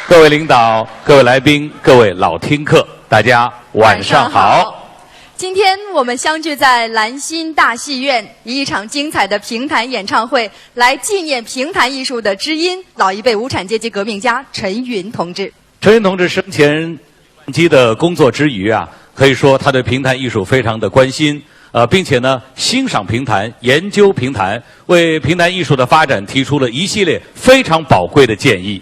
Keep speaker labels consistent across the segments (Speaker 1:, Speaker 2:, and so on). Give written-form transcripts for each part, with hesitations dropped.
Speaker 1: 各位领导、各位来宾、各位老听客，大家晚上好。
Speaker 2: 今天我们相聚在兰心大戏院，以一场精彩的评弹演唱会来纪念评弹艺术的知音，老一辈无产阶级革命家陈云同志。
Speaker 1: 陈云同志生前的工作之余啊，可以说他对评弹艺术非常的关心，并且呢欣赏评弹、研究评弹，为评弹艺术的发展提出了一系列非常宝贵的建议。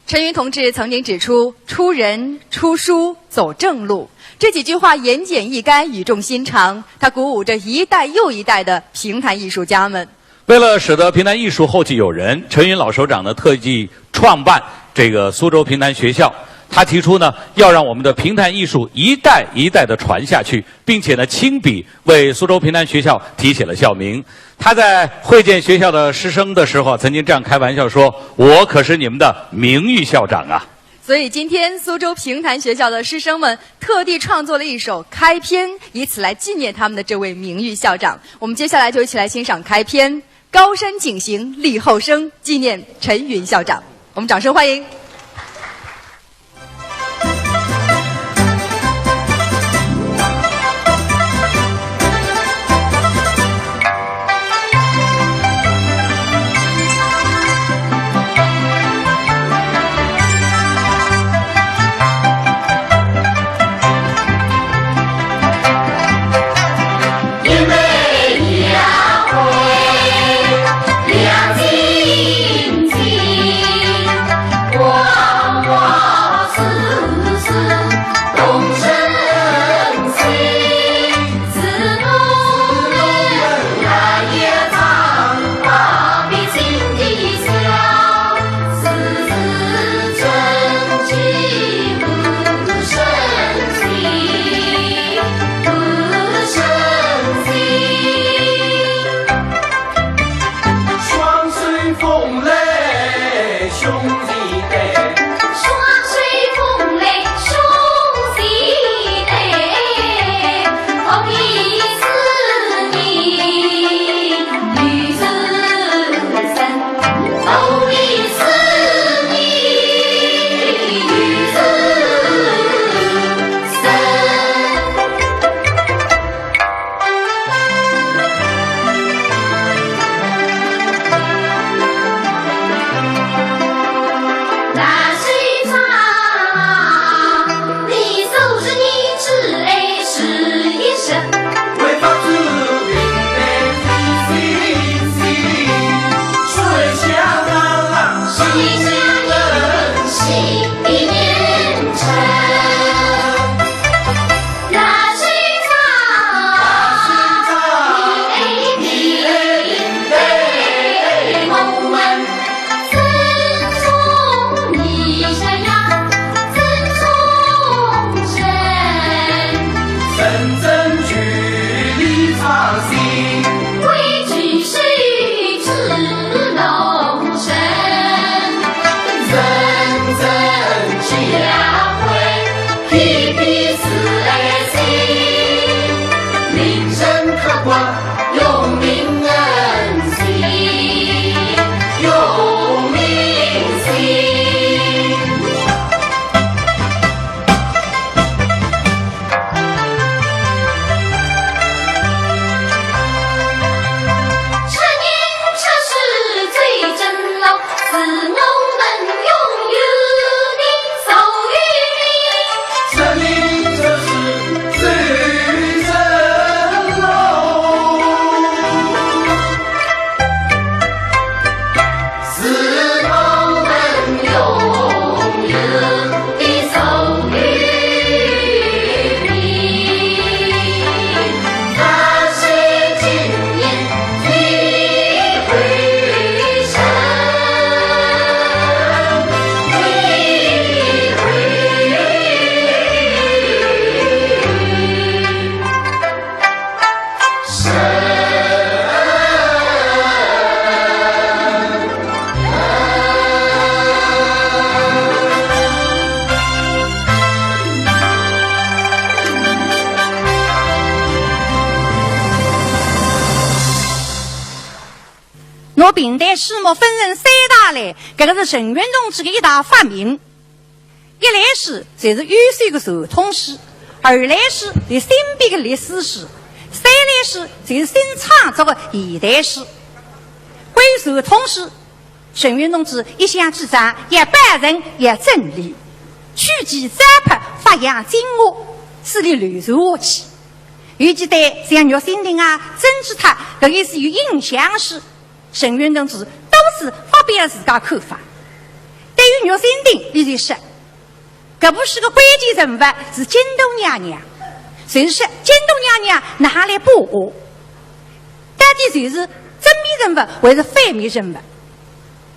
Speaker 2: 陈云同志曾经指出，出人、出书、走正路，这几句话言简意赅、语重心长，他鼓舞着一代又一代的评弹艺术家们。
Speaker 1: 为了使得评弹艺术后继有人，陈云老首长呢特地创办这个苏州评弹学校。他提出呢，要让我们的评弹艺术一代一代的传下去，并且呢，亲笔为苏州评弹学校题写了校名。他在会见学校的师生的时候，曾经这样开玩笑说：“我可是你们的名誉校长啊！”
Speaker 2: 所以今天苏州评弹学校的师生们特地创作了一首开篇，以此来纪念他们的这位名誉校长。我们接下来就一起来欣赏开篇：高山景行立后生，纪念陈云校长。我们掌声欢迎。
Speaker 3: 我平台始末分成三大类，这个是陈云同志的一大发明。一来是就是元帅的传统史，二来是对新编的历史史，三来是就是新创作的现代史。关于传统史，沈云同志一向主张一般人一真理，取其糟粕，发扬精华，使力流传下去。尤其对像岳新亭啊、曾志泰这一是有影响史，沈云同志都是发表自家看法。对于岳新亭，比如说这部书的关键人物是金东娘娘，就是说金东娘娘哪来不我？到底就是正面人物还是反面人物？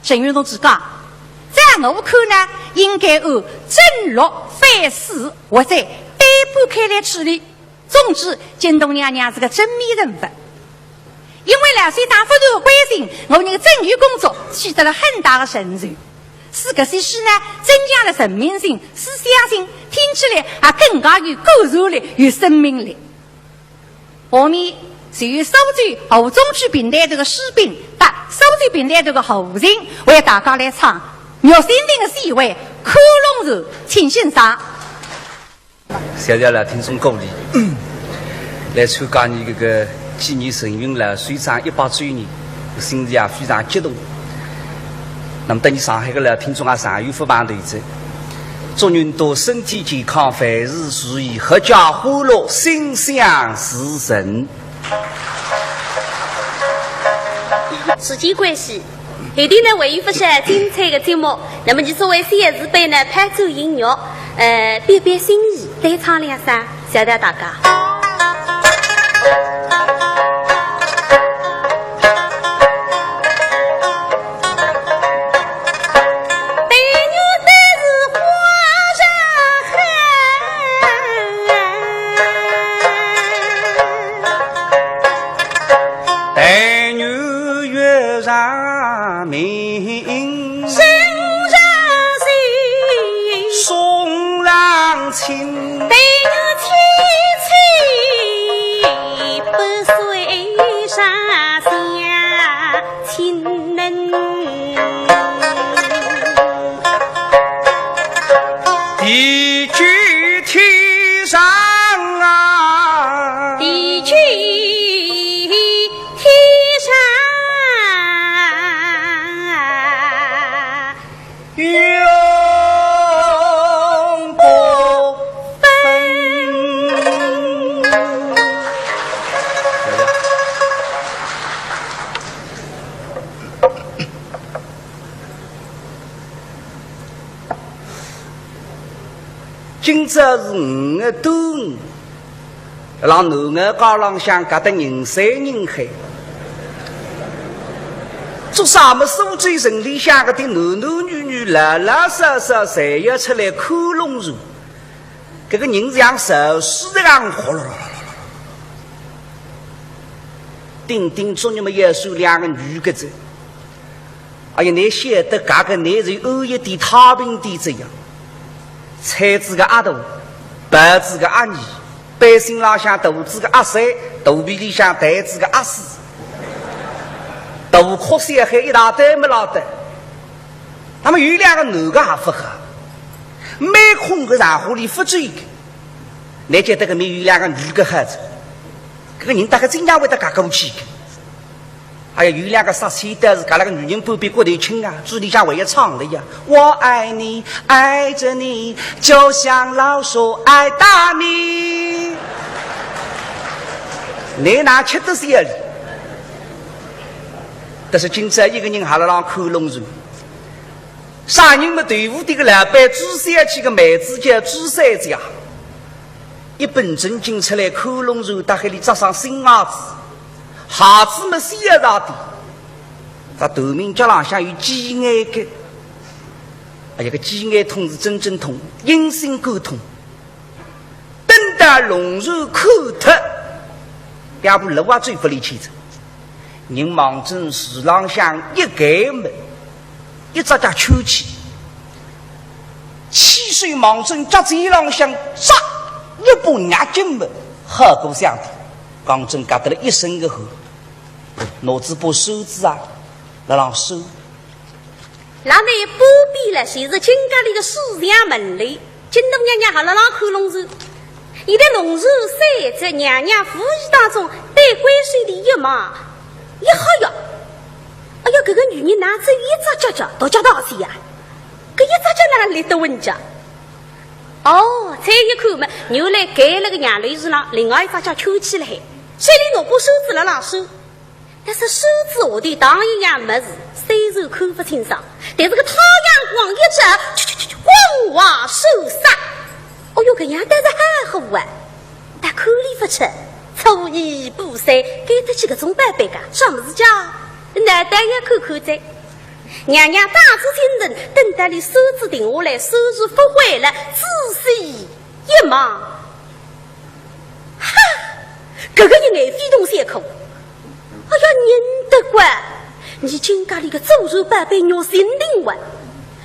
Speaker 3: 沈云同志讲，在我看呢，应该按正落反思或者对半开来处理。总之，金东娘娘是个正面人物，因为两岁党不断关心我们的政育工作，取得了很大的成就。使这些书呢，增加了人民性、思想性，听起来还更加有感染力、有生命力。下面就由苏州侯中区平台头的士兵和苏州平台头的后人为大家来唱岳新亭的诗为《科隆柔》，请欣赏。
Speaker 4: 谢谢了听众鼓励，来参加你这个纪念沈云老水长100周年，心里也非常激动。那么，等你上海的听众啊，常有福帮头子，祝您都身体健康，凡事如意，阖家欢乐，心想事成。
Speaker 5: 时间关系，后头呢还有不少精彩的节目。那么，你作为3字辈呢，伴奏音乐，表表心意，来唱两声，谢谢大家。
Speaker 4: 今朝是5月端午，让南岸高浪向搞得人山人海。做啥么苏州城里向的男男女女老老少少侪要出来看龙舟，这个人像受死的样哗啦啦啦啦。顶顶做你们要收2个女个子，哎呀，你晓得这个男人欧一点太平点这样。菜子个阿头，白子个阿二，百姓浪向肚子个阿三，肚皮里向袋子个阿四，大哭山海一大堆没捞得。那么有2个男个也不好，每空个上河里不追一个，你觉得个没有2个女个孩子，这个人大概经常会得嘎过去的。哎呀，有2个杀气但是搞那个女人不比过头轻啊，嘴里向还要唱了呀，我爱你，爱着你，就像老鼠爱大米。你哪吃的是呀？但是今朝一个人还来让看龙舟，啥人们队伍的个老板朱三去个妹子叫朱三家，一本正经出来看龙舟，大海里扎上新伢子。孩子们谁要上的？在头名脚浪向有鸡眼个，哎呀，个鸡眼痛是真正痛，阴性沟通。等到龙舟看脱，2部路啊最不离气着。人忙正树浪向一盖门，一只家抽起，7岁忙正脚嘴浪向扎一把牙筋门，好过相的。刚正搞得了一身的汗，脑子把手指啊，来让手
Speaker 5: 那你不必了，现在金家里的四娘门里，金东娘娘还了那口龙子，一旦龙子塞在娘娘府仪当中，对归水的一马，一好呀！哎呀，这个女人拿着一只脚脚都叫到谁呀？这一只脚哪里得问家？哦，这一口嘛，牛来改了个娘类子了，另外一只脚抽起来，水里我不手指了老手。但是手指我的当一样没事，虽然看不清爽，但是个太阳光一照，光华受伤。哦哟，这样但是还好啊，但口里不吃，粗衣不塞，给得几个钟摆摆个，什么事叫？难得也看看在。娘娘大致清人，等待你手指定下来，手指复回了，仔细一望，哈，这个人爱非同小可。哎呀，认得怪！你金家里个周周百百鸟心灵玩，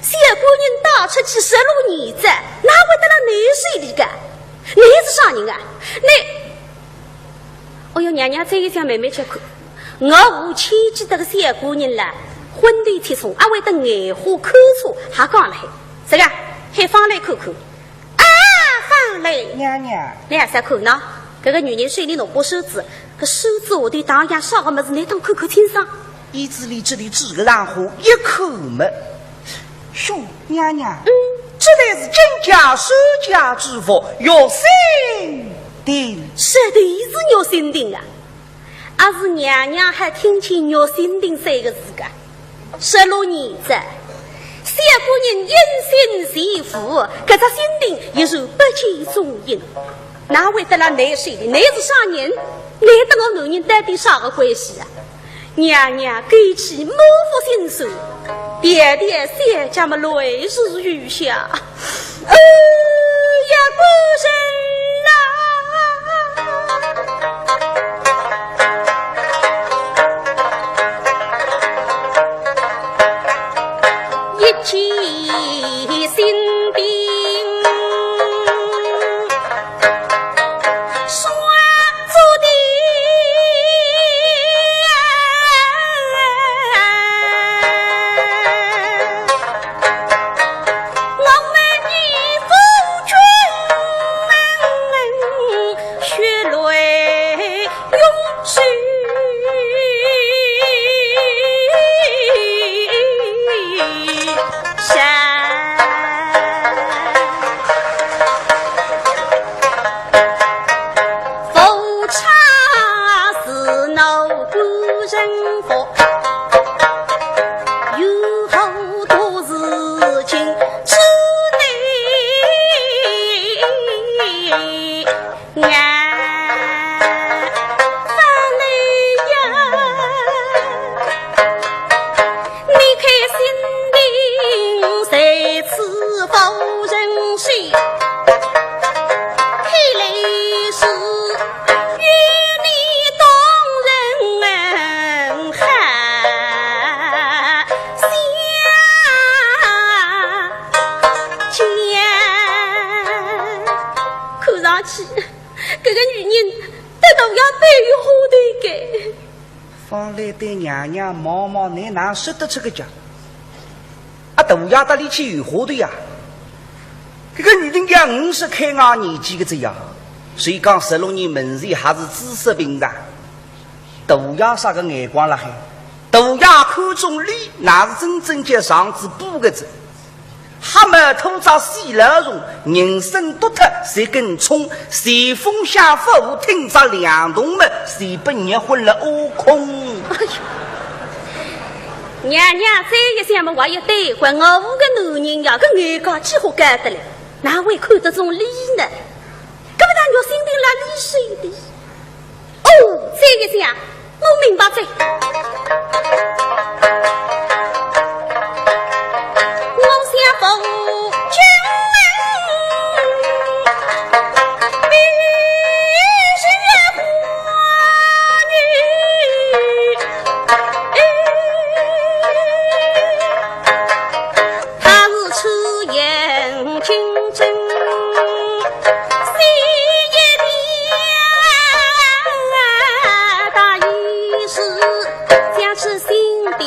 Speaker 5: 小姑娘打出去16年子，哪会得了你水里个？你是啥人啊？你，哎呦，娘娘这一家妹妹去看，我无牵记得个小姑娘了，昏里贴虫，还会得眼花口臭，还讲了这个还放来看看，啊，放来，
Speaker 4: 娘娘，
Speaker 5: 你还在看呢？这个女人水里弄把手指。手指我的当样啥个么子，你当口口清爽。
Speaker 4: 椅子里这里几个浪花一口没。兄娘娘，这乃是金家守家之福，要心定。
Speaker 5: 是的，是要心定啊！而是娘娘还听见要心定3个字个。16年子，小姑娘因心媳妇，这只心定也是不见踪影。哪会得了你谁的？你是啥人？你跟我男人到底啥个关系啊？娘娘给起莫负心手，别的小家们泪是雨下，呀不生啦，一起心定。
Speaker 4: 对娘娘毛毛你哪说得出个家啊大丫头里去有活的呀这个女人家50开2年纪的这样所以讲16年门前还是知识平常大丫啥个眼光了还大丫看中理那是真正叫上子补个子他们偷找细老容人生独特谁更冲谁风下风听着两动们谁不结婚了悟空
Speaker 5: 哎呦娘娘这一想嘛我也对怪我5个男人呀跟眼光几乎干得了哪会看得中理呢根本就心定了理水的哦这一想我明白这我想逢君必是花女她是出言清真大意是将是心定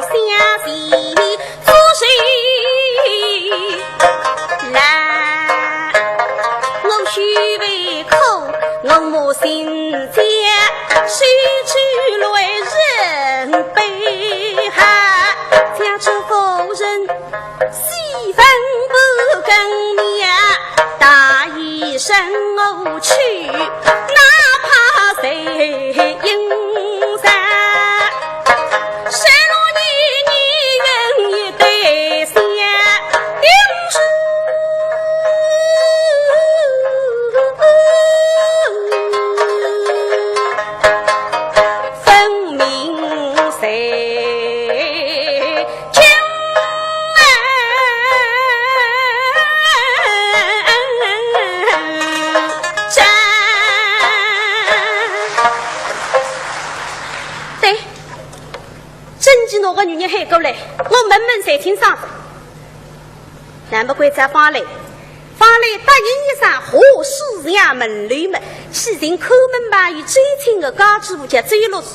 Speaker 5: 相惜为苦，我母心间须去来人悲喊，家主夫人媳妇不跟娘，大一声我去，哪怕谁应山。谁若你愿意对下定数，分明谁听真。对，真几那个女人喊过来，我闷闷才听上。难不怪在房里答应一声何事衙门里门，西进抠门吧与最亲的高知府家追落去，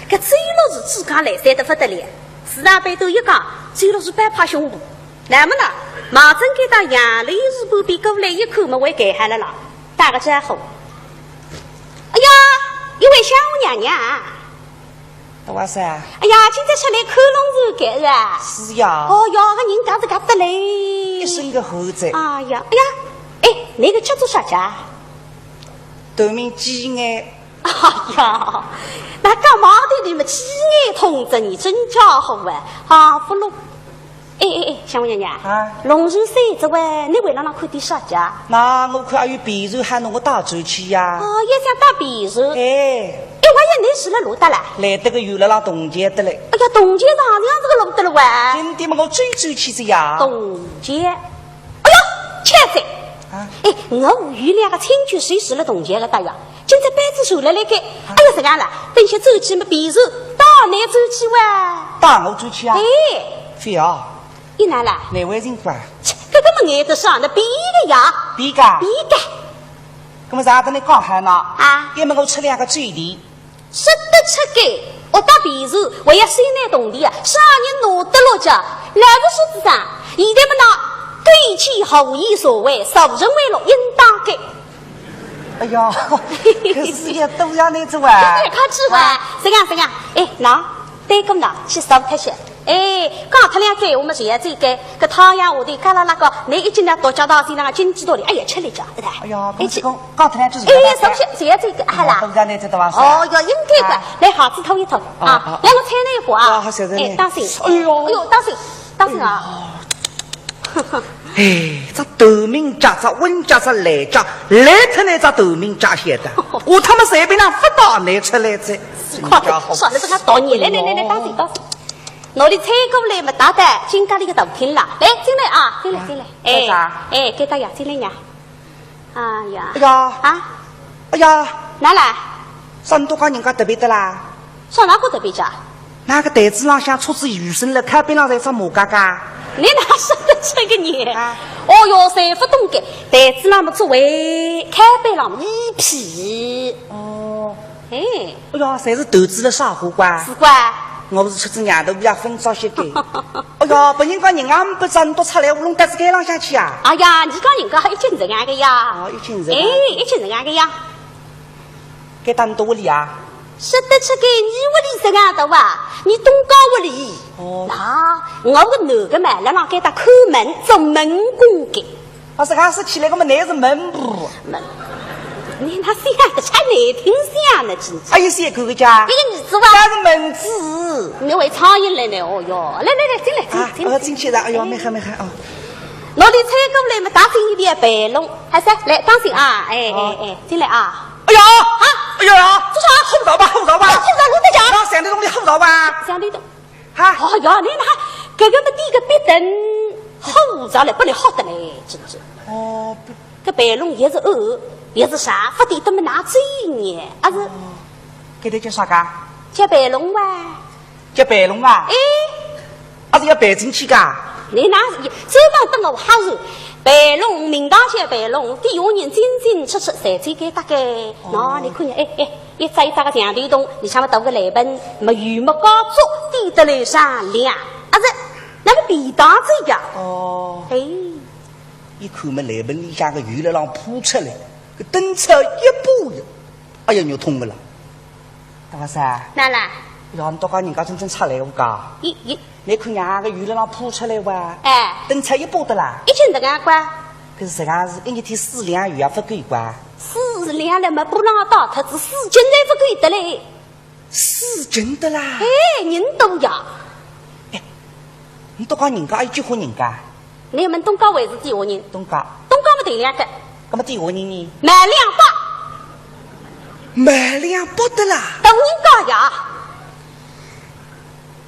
Speaker 5: 这追落去自家来塞得不得了，四大辈都一讲追落去白怕凶部，那么呢马上给他杨丽日不比过来一口门为改喊了啦，打个招呼。哎呀，一位小娘娘。
Speaker 4: 哇塞！
Speaker 5: 哎呀，今天出来看龙是干啊？
Speaker 4: 是呀。
Speaker 5: 哦哟，个人家是干得嘞。
Speaker 4: 一身个猴子。
Speaker 5: 哎呀，哎，那个叫做啥家？
Speaker 4: 头名鸡眼。
Speaker 5: 哎呀，那干嘛的你们鸡眼同志，你真家伙啊！啊，不龙。哎，小娘娘
Speaker 4: 啊，
Speaker 5: 龙人三子喂，你为了那看点啥家？
Speaker 4: 那我看还有别人喊侬我打走去呀。
Speaker 5: 哦，也想打别人。
Speaker 4: 哎。
Speaker 5: 我也你是来录的了，
Speaker 4: 来得个有了那东街的嘞。
Speaker 5: 哎呀，东街上这样子个录的了哇！
Speaker 4: 今天嘛，我追起子呀。
Speaker 5: 东街，哎呀，切子！
Speaker 4: 啊！
Speaker 5: 哎，我无语两个亲戚谁死了东街了大呀？今在班子手来给，哎呀，这样了，等下走起嘛，别人到哪走起哇？
Speaker 4: 到我走起啊！
Speaker 5: 哎，
Speaker 4: 非要。
Speaker 5: 一哪了？
Speaker 4: 哪位人管？
Speaker 5: 这个么眼子上的比个呀？
Speaker 4: 比个？
Speaker 5: 比个。
Speaker 4: 那么啥子你讲喊呢？
Speaker 5: 啊！
Speaker 4: 要么我吃两个嘴的。
Speaker 5: 说得出给我打别人，我要西南动地啊！啥人拿得落家？那个数字上，现在么那对其后意所谓，受人为乐，应当给。
Speaker 4: 哎呀，可是也都要那种啊！
Speaker 5: 你看吃吧，这样。哎，那对个呢，去烧特些。哎，刚他俩给我们这样这个汤呀，我的干了那个，你一进来多交到是那个经济多的，哎呀，吃了着，对吧？
Speaker 4: 哎呀，不是讲刚他俩就是。
Speaker 5: 哎，首先这样这个好啦。
Speaker 4: 都让你知道吧？
Speaker 5: 哦哟，应该的，来好子偷一偷啊！来我猜那一个啊！
Speaker 4: 好，晓得嘞。
Speaker 5: 哎，当心！
Speaker 4: 哎呦，
Speaker 5: 当心啊！
Speaker 4: 哎，这头名家这温家这来家来出来这头名家写的，我他妈随便让不到来出来这。
Speaker 5: 快点，算了，这个到你来，当心！我的猜过来嘛，大胆，进家里个大厅了，来进来啊，进来，哎，给大家进来呀！哎呀，
Speaker 4: 哎呀，
Speaker 5: 哪来？
Speaker 4: 山东人家特别的啦，
Speaker 5: 上哪个特别家？
Speaker 4: 那个袋子上像出自余生了，看边上在上马嘎嘎。
Speaker 5: 你哪晓得这个你？哦哟，谁不懂的？袋子那么作为看边上一皮。
Speaker 4: 哦，
Speaker 5: 哎
Speaker 4: 呀，谁是投资了啥货瓜？
Speaker 5: 是瓜。
Speaker 4: 我不是吃只羊头不要分早些给。哎呀，本人讲人家不真多出来，我弄袋子盖上下去啊！
Speaker 5: 哎呀，你讲人家还一斤这样个呀？
Speaker 4: 哦，一斤这
Speaker 5: 样。哎，一斤这样个呀？
Speaker 4: 给当多里啊？
Speaker 5: 说得出给你屋里这样的哇？你东高屋里？
Speaker 4: 哦。
Speaker 5: 那我个男的嘛，让给他看门做门工的。
Speaker 4: 我是刚是起来，我们那是门部。
Speaker 5: 门。你那这样的才难听像呢，真是。
Speaker 4: 哎呀，谁个家？
Speaker 5: 这个女子哇？
Speaker 4: 那是门子。
Speaker 5: 你为苍蝇来呢？哦哟，来，进来。
Speaker 4: 进去了。哎呦，没喊哦。
Speaker 5: 我的车过来嘛，打进一点白龙，还是来当心啊！哎，进来啊！
Speaker 4: 哎呀哎呀，
Speaker 5: 这啥？
Speaker 4: 后道吧，后道路
Speaker 5: 得讲。
Speaker 4: 那山东东的后道吧？
Speaker 5: 山东的。
Speaker 4: 哈。
Speaker 5: 哎呀，你那这个么第一个别等后着来，不能好得嘞，真是。
Speaker 4: 哦。
Speaker 5: 这白龙也是饿。也是啥？不得他们拿罪呢？还是？
Speaker 4: 给他叫啥个？
Speaker 5: 叫白龙哇？
Speaker 4: 叫白龙哇？
Speaker 5: 哎，
Speaker 4: 还是要白进去个？
Speaker 5: 你那这帮等我哈是白龙，名堂叫白龙，第二年真真切切才这个大概。喏，你看呀，一扎个墙头洞，你想不到个来本，没鱼没高做，低得来上亮，还是那个便当这样。
Speaker 4: 哦。
Speaker 5: 哎。
Speaker 4: 一看么来本里向个鱼了让扑出来，蹬车一步呀，哎呀，肉痛个了。大三，
Speaker 5: 哪啦？
Speaker 4: 呀，你多讲人家真正出来我讲，你看伢个鱼了扑出来哇，
Speaker 5: 哎，
Speaker 4: 蹬车一步的啦。
Speaker 5: 一斤这个瓜，
Speaker 4: 可是这个是一天4两鱼啊，不贵瓜。
Speaker 5: 4两了嘛，不让倒他只4斤才不贵的嘞。
Speaker 4: 4斤的啦。
Speaker 5: 哎，人多呀。
Speaker 4: 哎，你多讲人家一句话人家。
Speaker 5: 你们东高位是第何人？
Speaker 4: 东家。
Speaker 5: 东高么对2个。
Speaker 4: 那么第何人呢？
Speaker 5: 买2包。
Speaker 4: 买2包的啦。
Speaker 5: 等人高呀。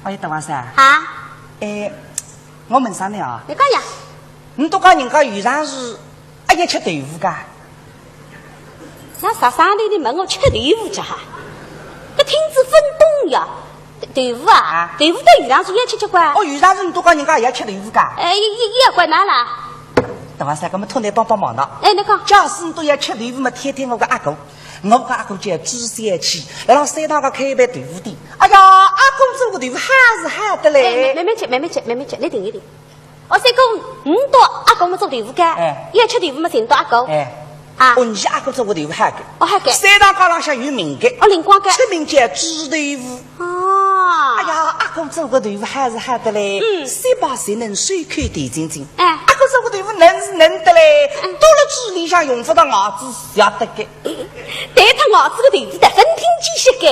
Speaker 4: 哎，大王三。
Speaker 5: 啊？
Speaker 4: 哎，我问啥呢啊？
Speaker 5: 你讲呀？
Speaker 4: 你都讲人家鱼上是哎呀吃豆腐噶？
Speaker 5: 那啥上头的问我吃豆腐吃哈？这听子分东呀。豆腐啊，豆腐到鱼上是也吃惯。
Speaker 4: 哦，鱼上是你都讲人家也吃豆腐噶？
Speaker 5: 哎，也怪哪啦？
Speaker 4: 大王三，我们托你帮忙的。
Speaker 5: 哎，你讲。
Speaker 4: 假使你都要吃豆腐嘛，天天我个阿哥。我个阿哥叫朱三七，来让山上个开一盘豆腐店。哎呀，阿哥做个豆腐还是好的嘞。
Speaker 5: 慢慢吃，你停一停。我再讲，你到阿公们做豆腐干，要吃豆腐嘛，寻到阿公。啊，
Speaker 4: 你阿哥做个豆腐好个。
Speaker 5: 我好个。
Speaker 4: 山上高浪向有名个。
Speaker 5: 灵光干。
Speaker 4: 出名叫猪豆腐。
Speaker 5: 哦。
Speaker 4: 哎呀，阿哥做个豆腐还是好的嘞。谁把谁能水口地晶晶。
Speaker 5: 哎。
Speaker 4: 阿哥做个豆腐嫩是嫩的嘞，多了嘴里向用不到牙齿晓得个。
Speaker 5: 对他牙齿个豆腐的分听几些个。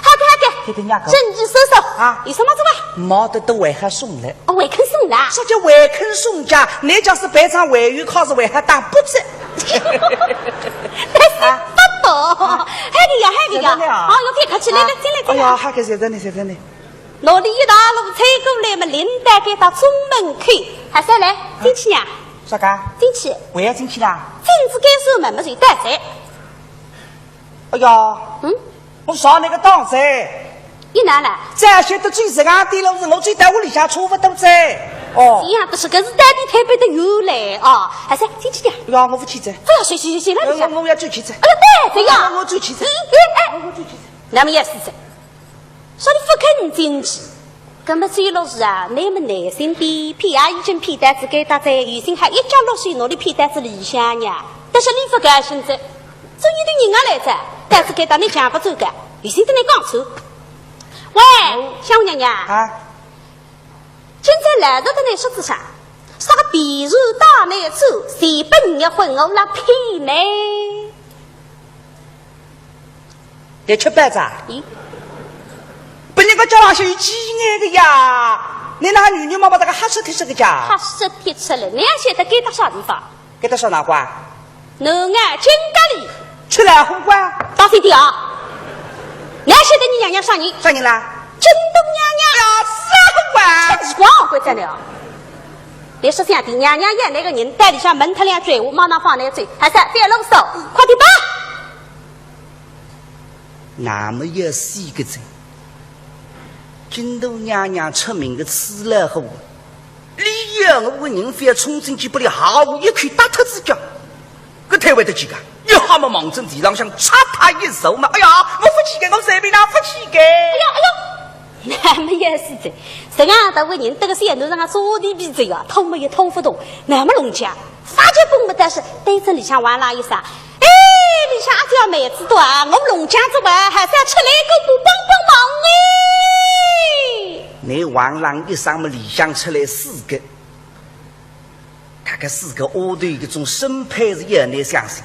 Speaker 5: 好个。整齐收收
Speaker 4: 啊！
Speaker 5: 有什么子哇？
Speaker 4: 毛的都为还送了。
Speaker 5: 哦，为肯送啦。
Speaker 4: 啥叫为肯送家？那叫是白场外语考试为还打不子。
Speaker 5: 但是不懂，还个呀，好，要别客气，来，进来。
Speaker 4: 哎呀，还个谁在呢？
Speaker 5: 老李一大路吹过来嘛，领带给到中门口，还是来进去呀？
Speaker 4: 啥个？
Speaker 5: 进去。
Speaker 4: 为要进去啦？
Speaker 5: 政治改革嘛，没谁带在。
Speaker 4: 哎呀，我上那个当噻。
Speaker 5: 你哪来？
Speaker 4: 这些的最实岸的了，是我最在屋里向错不都在。哦，
Speaker 5: 这样不是，可是带的台北的有来哦，还是进去点。
Speaker 4: 呀，我不去走。
Speaker 5: 不要行了，
Speaker 4: 我要走去走。
Speaker 5: 哎呀，对呀，
Speaker 4: 我走去走。
Speaker 5: 我走去走。那么也是这，说你不肯进去，那么最落是啊，你们内心比屁啊已经屁单子给他在，有心还一家落水，哪里屁单子理想呀？但是你不甘心这，这你的人啊来着，但是给他你讲不走的，有心跟你讲错。喂，小姑娘娘
Speaker 4: 啊，
Speaker 5: 今天来到的那桌子上，啥个比如大内处，谁把你的混我那屁呢？
Speaker 4: 要吃白子？
Speaker 5: 咦，
Speaker 4: 本人个叫那些有几眼的呀？你那女妈妈这个哈斯提是个家？
Speaker 5: 哈斯提出来，你晓得给他啥地方？
Speaker 4: 给他说哪瓜？
Speaker 5: 南岸金咖喱，
Speaker 4: 吃来红瓜？
Speaker 5: 到谁的啊？你晓得你娘娘啥人？
Speaker 4: 啥人啦？
Speaker 5: 真东娘娘。
Speaker 4: 呀，
Speaker 5: 是光怪在了。你说想的娘娘演那个人带里向门头两嘴，我马上放那个嘴，还是别啰嗦，快点吧。
Speaker 4: 那么有4个字，金都娘娘出名的吃了后，李阳我人非要冲进去不了，好一拳打他自家，个台湾的几个，一下么忙正地上想插他一手嘛，哎呀，我不起个，我随便拿不起个，
Speaker 5: 哎呀，那么也是这，这样的为人这个线路上坐地比这个，通没也通不动，那么弄家，发觉蹦不但是对着里向玩啦一啥。你想这样妹子多啊！我们农家之外还是要出来一个不帮忙哎！
Speaker 4: 你王郎一上么里向出来4个，看看4个奥队这种生配是也难相信。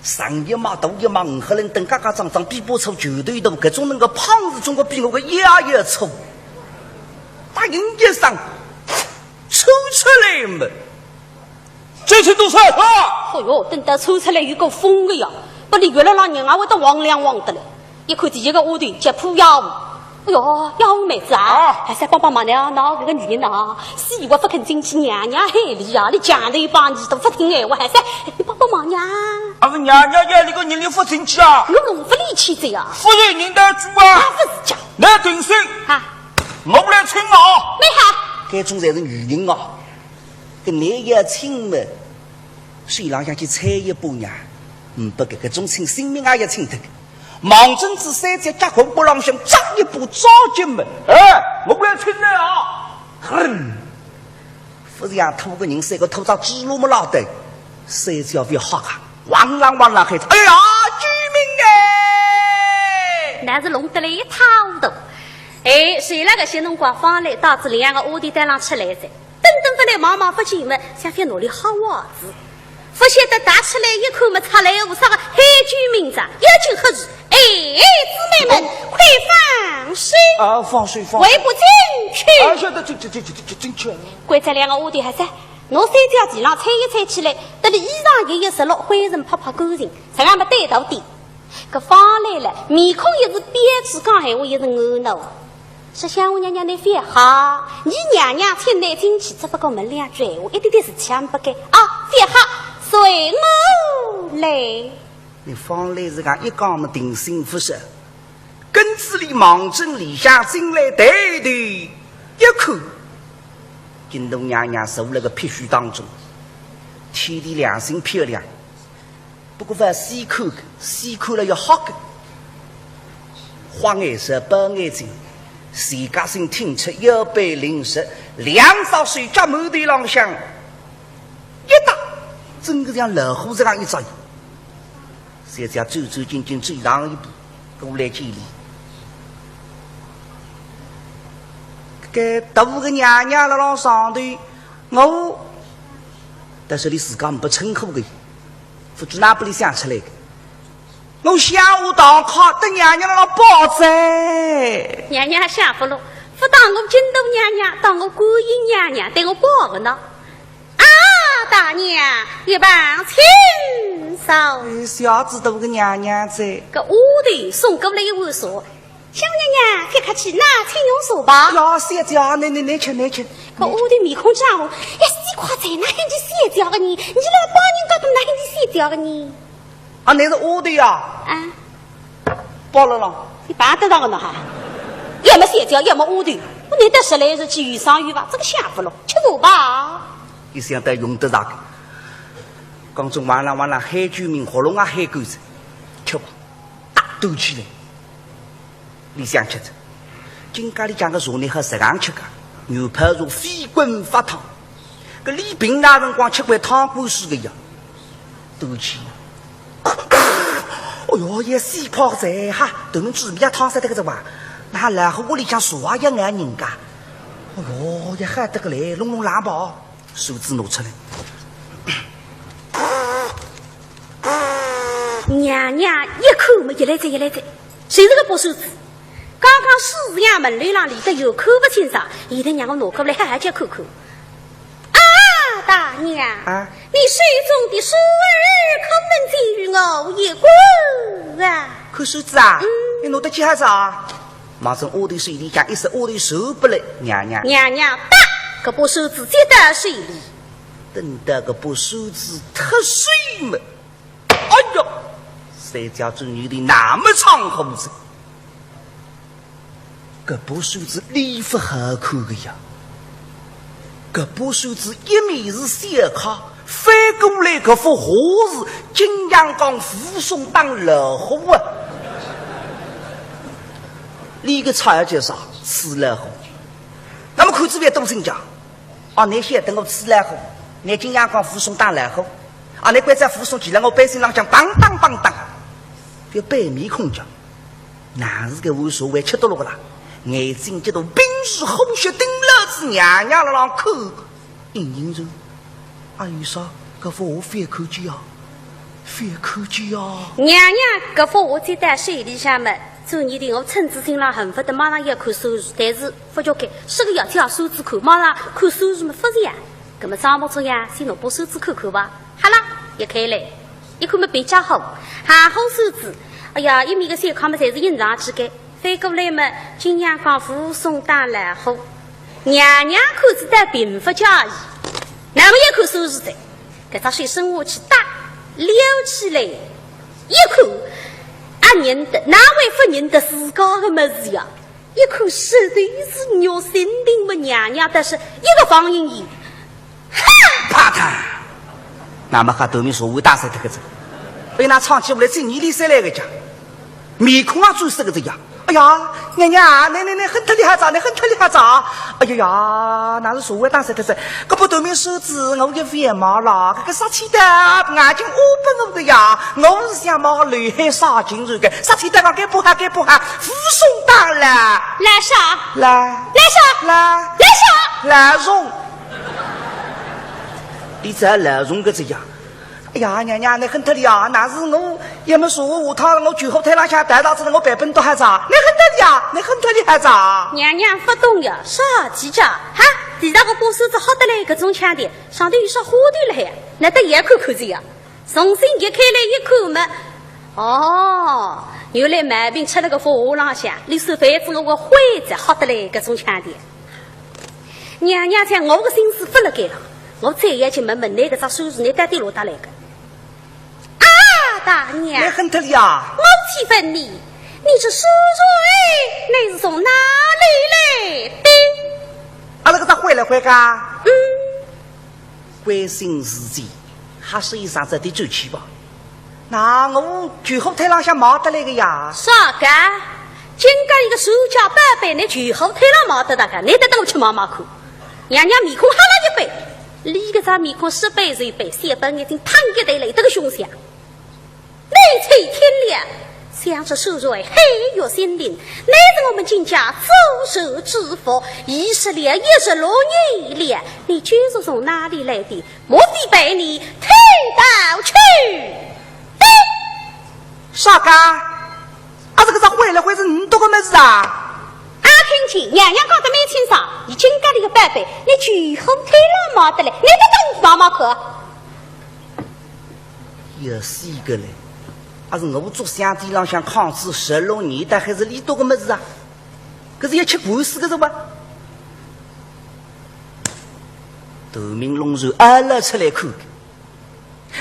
Speaker 4: 上一码头一码5个人等嘎嘎张张比波抽绝对多，各种那个胖子中国比我个也粗，打人一上抽出来嘛。这些都是啊！
Speaker 5: 哎呦，等到抽出来有个疯的呀！不离原来那人啊，我都汪亮汪的了。一看第一个屋头接铺药物，哎呦，药物妹子啊，还是帮忙的啊！那这个女人啊，死活不肯进去娘娘海里啊！你讲了一帮你都不听哎，我还是你帮忙呀！
Speaker 4: 啊，我娘娘家那个人你不进去啊？
Speaker 5: 我弄不力气这呀！
Speaker 4: 夫人您的主啊！
Speaker 5: 不是讲
Speaker 4: 来定身
Speaker 5: 啊！
Speaker 4: 我来请啊！
Speaker 5: 没好，
Speaker 4: 该种才是女人啊！跟你要亲嘛，水浪向去踩一把呀，不给个种亲性命也要亲的。忙真子3节加红不浪向扎一把抓进门，哎，我不要亲了啊！哼，不是让土个人3个土着鸡路么老的，3脚不要好啊！汪啷汪啷喊着：“哎呀，居民哎！”
Speaker 5: 那是弄得了一塌糊涂。哎，谁那个些辰光放来，导致两个屋里带上起来噻。等等回来，忙忙发进门，想翻哪里好袜子。不晓得打起来一看么，出来有啥个海军名字，有惊喝住。哎，姊妹们，快放水！
Speaker 4: 啊，放水放
Speaker 5: 水，胃不进去。
Speaker 4: 啊，晓得，进去。
Speaker 5: 关在两个屋里还是？拿三条地浪踩一踩起来，等你衣裳一湿落，灰尘泡泡干净，才俺们带到底。可放来了，面孔一是憋气，讲闲话一是恶闹。是想我娘娘你别好，你娘娘听来听去，只不过门两句闲话，一点点是抢不给啊！别好，随我来。
Speaker 4: 你放来是讲一讲么定心不是？根子里忙正里下进来带的一口。金东娘娘受那个撇须当中，天地良心漂亮，不过反细口了要好个，花颜色白眼睛，谁家心听出腰背灵实，两勺水加满地浪向，一打，整个像老虎这样一扎，现在走进走上一步，过来见你。该大个娘娘了让上头，我但是你自家不称呼的，不知哪不里想出来的。我下午当考等娘娘了报在。
Speaker 5: 娘娘下不了，不当我金都娘娘，当我观音娘娘，对我报个呢。啊，大娘一棒亲手。
Speaker 4: 小子大个娘娘在。
Speaker 5: 个屋里送过来一碗茶。小娘娘，别客气，拿青用茶吧。
Speaker 4: 要谢家，你吃。
Speaker 5: 可我的面孔涨红，呀，西瓜在哪很去谢家个你？你来帮人家都哪很去谢家个你？
Speaker 4: 啊，那是我的呀。
Speaker 5: 啊，
Speaker 4: 包了了。
Speaker 5: 你办得到个呢哈？要么谢家，要么我的。我难得十来日去遇上遇吧，这个下不了，吃茶吧。
Speaker 4: 你想得用得上个？刚中完了，海居民活龙啊，海狗子，吃吧，大斗起来。你想吃着，今家里讲个茶呢和食堂吃个，牛排茶飞滚发烫，个李平那辰光吃块汤锅似的呀，斗气。哦哟，也细泡在哈，都能煮面汤塞得个着哇，那然后屋里向说话一眼人家，哦哟，也喊得个来，隆朗包，手指拿出来。
Speaker 5: 娘娘一口没一来在，谁是个不手指？刚刚四衙门里浪里的有口不清爽，现在让我拿过来还叫口。啊，大娘，
Speaker 4: 啊，
Speaker 5: 你水中的书儿可能给予我一过啊？
Speaker 4: 看手指啊，你拿得起还是啊？马上我的水里讲一时我的手不来，娘娘
Speaker 5: 打个把手指接到水里，
Speaker 4: 等到个把手指脱水嘛，哎呦，谁家这女的那么长胡子？这把手指礼服好看的呀，这把手指一面是小卡，翻过来这幅画是金阳岗附送当老虎啊！你个菜叫啥？吃老虎。那么看这边多生讲，啊，那些等我吃老虎，你金阳岗附送当老虎，啊，你关在附送起来，我百姓浪讲当，别白面孔讲，哪是个无所谓吃多了不啦？眼睛这种冰是红血顶老子娘娘了让口隐着阿姨说这副我翻口气啊
Speaker 5: 娘娘这副我在带水里下面做你的我亲自听了很不得马上要看收入，但是不叫开是个要挑手指看马上看收入么不是呀，那么张不出呀先拿把手指看吧。好了一开来一看么比较好还好手指，哎呀一面个小康么才是隐藏起个翻过来嘛，金阳岗附送大来后，娘娘可是在并不家意，那么一口手指的，给他水生下去打撩起来，一口啊认得哪位不认得自家的么子呀？一口实在是鸟心灵么娘娘，但是一个放音仪，
Speaker 4: 啪嗒，那么还对面说为大赛这个子，被那唱起我来这泥里塞来个家，面孔啊最是个这样。哎呀，娘娘，你很特厉害咋？你很特厉害咋？哎呀呀，那是所谓当时的是，这不对面手指我给反毛了，这个杀气的眼睛我不我的呀，我是想把刘海杀进去的，杀气的我给不下，附送到了。
Speaker 5: 来啥？
Speaker 4: 来
Speaker 5: 啥？
Speaker 4: 来容。你在来容个这样。哎呀，娘娘，你很特厉害，那是我也没说我他我最后台上下带到这我百本都还咋？你很特厉害，你很特厉害咋？
Speaker 5: 娘娘不懂呀，啥记着哈？地上个把手指好得来，各种强点，上头有啥花的来呀？那得眼看看着呀，重新一开来一看嘛，哦，原来慢病吃了个火浪向，你手饭子我个灰子好得来，各种强点。娘娘在我个心思不了该了，我再也就问那个只手指你到底落得来个？大娘，
Speaker 4: 你很特厉害。
Speaker 5: 我提问你，你这书蕊你是从哪里来的？
Speaker 4: 那个咋回来回噶？关心自己，还是一上这的周期吧。那我最后台上想冒得来个呀？
Speaker 5: 啥个？今个一个手脚板板，你最后台上冒得那个，你得等我去冒看。娘娘面孔哈了一杯，你个啥面孔10杯1杯，3本眼睛烫一堆来，这个凶相。内翠天亮，想着手蕊黑月心灵，乃是我们金家走手之福，10两16年一两，你居是从哪里来的？莫非被你推到去？
Speaker 4: 啥个？这个咋回来回是你多个么子啊？
Speaker 5: 阿听清，娘娘讲的没清爽，你金家的个板板，你最后推了毛得来，你得等妈可？
Speaker 4: 也是一个嘞。是我做乡地上想抗制16年代还是里多个么子啊？可是也吃官司个是吧？斗明龙肉挨了出来看，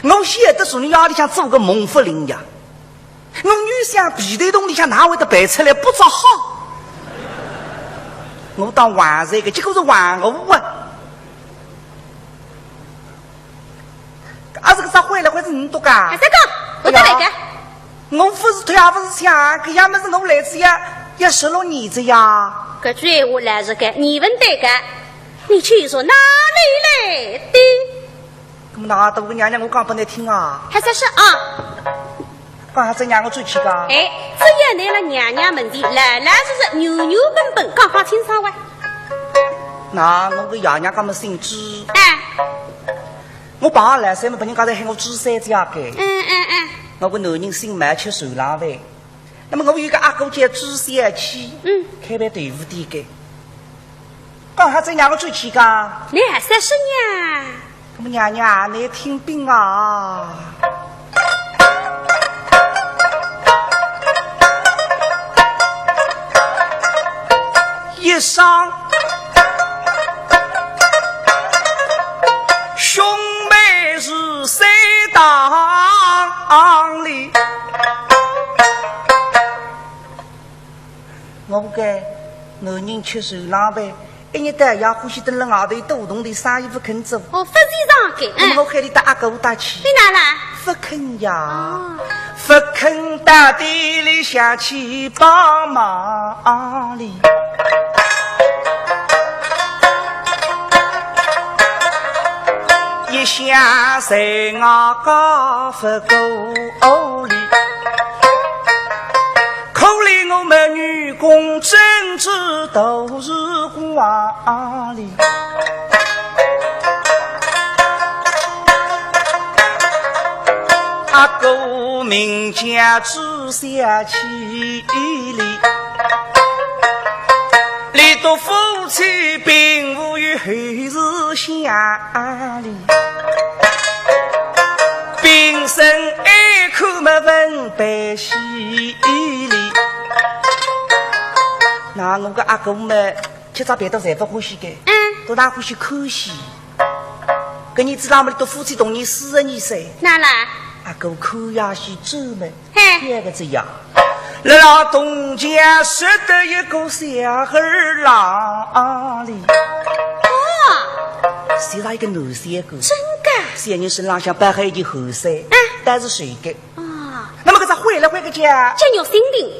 Speaker 4: 我现在说你家里想做个蒙福林呀，我女想皮带洞里向哪会得摆出来不着好？我当玩这个，结果是玩我啊！这个咋回来会是你多噶？
Speaker 5: 还在讲，我再来个。
Speaker 4: 我不是推也不是抢，这样么是我来自呀，也16年子呀。
Speaker 5: 这句话来是个，你问对个，你去说哪里来的？
Speaker 4: 那么哪的我娘娘我刚不能听啊？
Speaker 5: 还是啊？
Speaker 4: 刚还真让我最气个。
Speaker 5: 哎，只要来了娘娘们的，来就是牛本本，刚好清爽哇。
Speaker 4: 那我个爷娘干么姓朱？
Speaker 5: 我
Speaker 4: 爸来三么把人刚才喊我朱三子呀个。我个男人姓麦吃手拉饭，那么我有个阿哥叫朱三七，开办豆腐店的。刚还真让我最气个。
Speaker 5: 你还30年？
Speaker 4: 那么娘娘你听病啊？一上兄妹是谁当里？我不该男人吃手浪饭，一日到夜欢喜等了外头多动的啥衣服肯做。
Speaker 5: 我不是上给，
Speaker 4: 那么我喊你打阿哥打去。
Speaker 5: 你哪来？
Speaker 4: 不肯呀，不肯到地里下去帮忙哩。一想在我家不够里，可怜我们女工真知都是光里。阿哥名叫朱三七里，里头夫妻并无与后日相离，平生爱看么问白喜里。那我个阿哥们吃早别的侪不欢喜的，都哪欢喜看戏。跟你知道么？都夫妻同年40年岁。
Speaker 5: 哪来？
Speaker 4: 阿哥看呀戏周门，
Speaker 5: 嘿，
Speaker 4: 这个这样。老东家识得一个小儿郎里，谁让一个男三个？
Speaker 5: 真的？
Speaker 4: 三人身上像摆还一件厚衫，但是谁的？
Speaker 5: 啊，
Speaker 4: 那么个咋回来回个家？
Speaker 5: 真有心灵。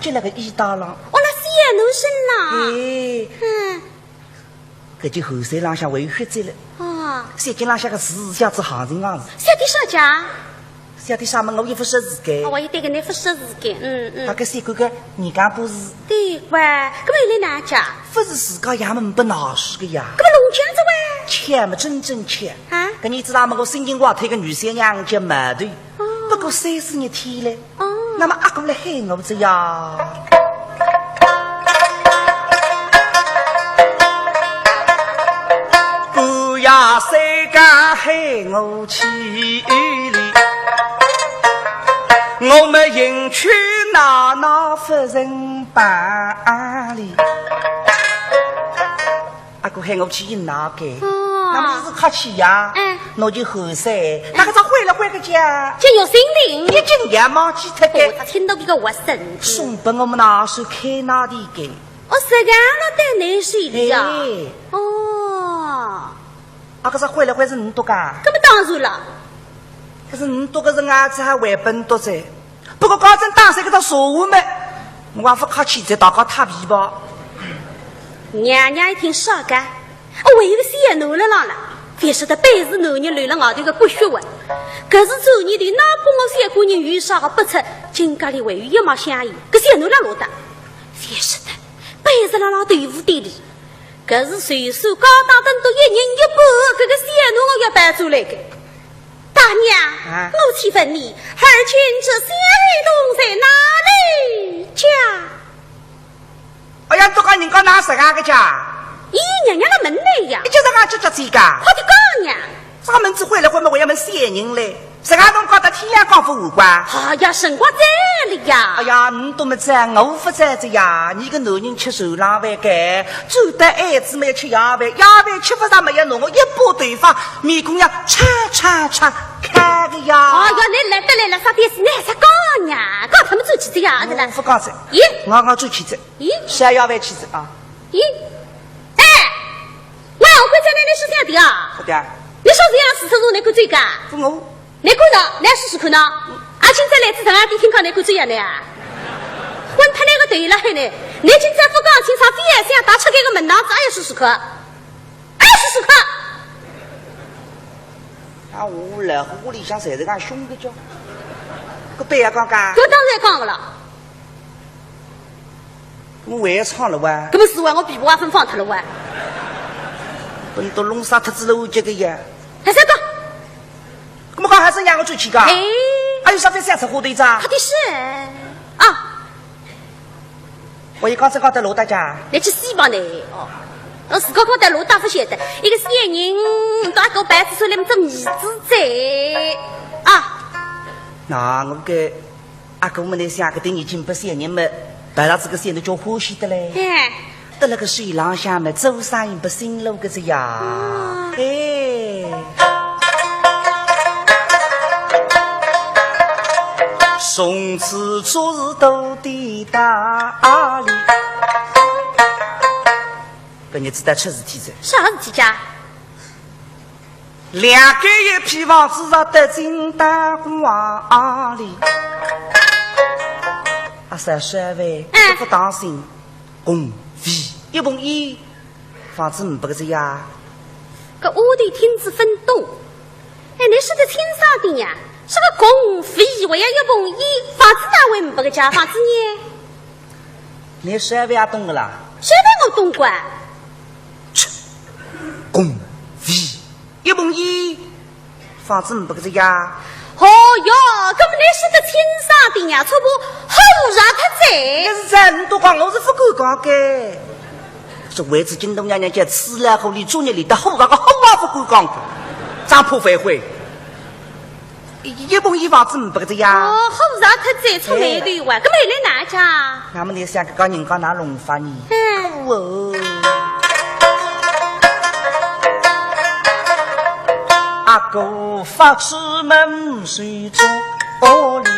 Speaker 4: 接了个一大郎。
Speaker 5: 我那是也能生
Speaker 4: 哎，
Speaker 5: 啦。
Speaker 4: 搿就后山浪向为血债了。
Speaker 5: 哦，
Speaker 4: 山间浪向个事下子行情行事。
Speaker 5: 小弟少家。
Speaker 4: 晓得啥么？我也不识字个。
Speaker 5: 我也对个那不识字个。
Speaker 4: 他搿三个个人家不是。
Speaker 5: 对哇，搿么来哪家？
Speaker 4: 不是自家衙门不拿书个呀。
Speaker 5: 搿么龙江子哇？
Speaker 4: 钱嘛，真正钱。
Speaker 5: 啊？
Speaker 4: 搿你知道吗？我新金华推个女三娘叫马头，不过30日天了。
Speaker 5: 哦。
Speaker 4: 那么阿哥来喊我这呀。不要谁敢喊我去里，我们迎去那夫人办理。阿哥喊我去迎哪个？那么是客气呀。我就后生，那个咋回来回个家？
Speaker 5: 就有心灵，
Speaker 4: 一进也忘记脱个。
Speaker 5: 他听到这个我生
Speaker 4: 送本我们拿手开那里个。
Speaker 5: 我是干了带内水的呀。哦。
Speaker 4: 啊，可是回来回是你读噶？
Speaker 5: 那么当然了。
Speaker 4: 可是你读个人啊，子还为本读噻。不过高正当时个到说话嘛，我还不客气在大家太皮吧。
Speaker 5: 娘娘一听少干，我为个些奴了了，非说他本是男人流了外头个不学问。可是周年的哪怕我三个人遇上个不测，今家里为一毛相依，可些奴了落的，非说的本是了队伍队里。可是岁数高大等多一人一半，这个些奴我要搬出来个。大娘，我请问你，儿君这相东在哪里家？
Speaker 4: 哎呀，都讲人家拿什个家？
Speaker 5: 咦，娘娘的门来呀！
Speaker 4: 你就是俺这这个。
Speaker 5: 我的高娘，
Speaker 4: 这个门子回来回么？我要问三人嘞。什么东搞得天亮光不无关？
Speaker 5: 哎呀，神光在了呀！
Speaker 4: 哎呀，你都没在，我不在这呀。你个男人吃手浪饭干，走得孩子没吃夜饭，夜饭吃不上没有弄我一把对方，面孔呀叉开个呀！
Speaker 5: 哎呀，你来得来了，啥点事？那啥高娘，搞他们做起这样的了？
Speaker 4: 不讲这。
Speaker 5: 咦，
Speaker 4: 我做起这。
Speaker 5: 咦，
Speaker 4: 吃夜饭起这啊？
Speaker 5: 咦，哎，我会在那里是这样的啊？
Speaker 4: 好的。
Speaker 5: 你说这样事情我能够追干？
Speaker 4: 我。
Speaker 5: 来看到，来试试看呢。而且在来自上海地听讲，来看这样的呀。混他那个对了呢，你今在不讲清爽，非要想打出这个门囊子，还要试试看，还要试试看。
Speaker 4: 啊，我来屋里向谁是讲凶的叫？个背也讲讲。
Speaker 5: 这当然讲个了。
Speaker 4: 我还唱了哇。
Speaker 5: 这么是哇，我皮包也分放脱了哇。
Speaker 4: 本都弄啥特子了我这个呀？
Speaker 5: 还是讲。
Speaker 4: 我们讲还是让我做起个。
Speaker 5: 哎。
Speaker 4: 还有啥子三尺火队长？
Speaker 5: 他的是啊。
Speaker 4: 我一刚才讲在罗大家。
Speaker 5: 来去西帮呢？哦。我自个搞在罗大不晓得，一个是野人，大个白子手里面做米子在啊。
Speaker 4: 那我个阿哥们在想个对你金不三人们，白了这个三人叫欢喜的嘞。得那个水浪下面走上一不新路个这呀。哎。从此做事都得大理。搿日子在出事体子。
Speaker 5: 啥事体家？
Speaker 4: 两间一批房子上得进大瓜里。啊，30万，不当心，公费一碰一，房子500个子呀。
Speaker 5: 搿屋里厅子分栋，哎，你是个轻商的呀？是个公费，我要一碰一，房子哪会500个家？房子呢？
Speaker 4: 你12万也懂个啦？
Speaker 5: 谁让我懂过？
Speaker 4: 公费一碰一，房子500个子呀。
Speaker 5: 哦哟，搿么你是个轻商的呀？错不？好让他在。
Speaker 4: 那是在你都讲，我是不敢讲的。这为子京东娘娘家吃了后，你昨日里的好那个好啊，不敢讲的，张破反悔。一碰一房子500个子呀。
Speaker 5: 哦，好让他在出来的哇，搿么来哪家？
Speaker 4: 那么你想个讲人家拿弄法呢？哦。阿哥发起门水中里，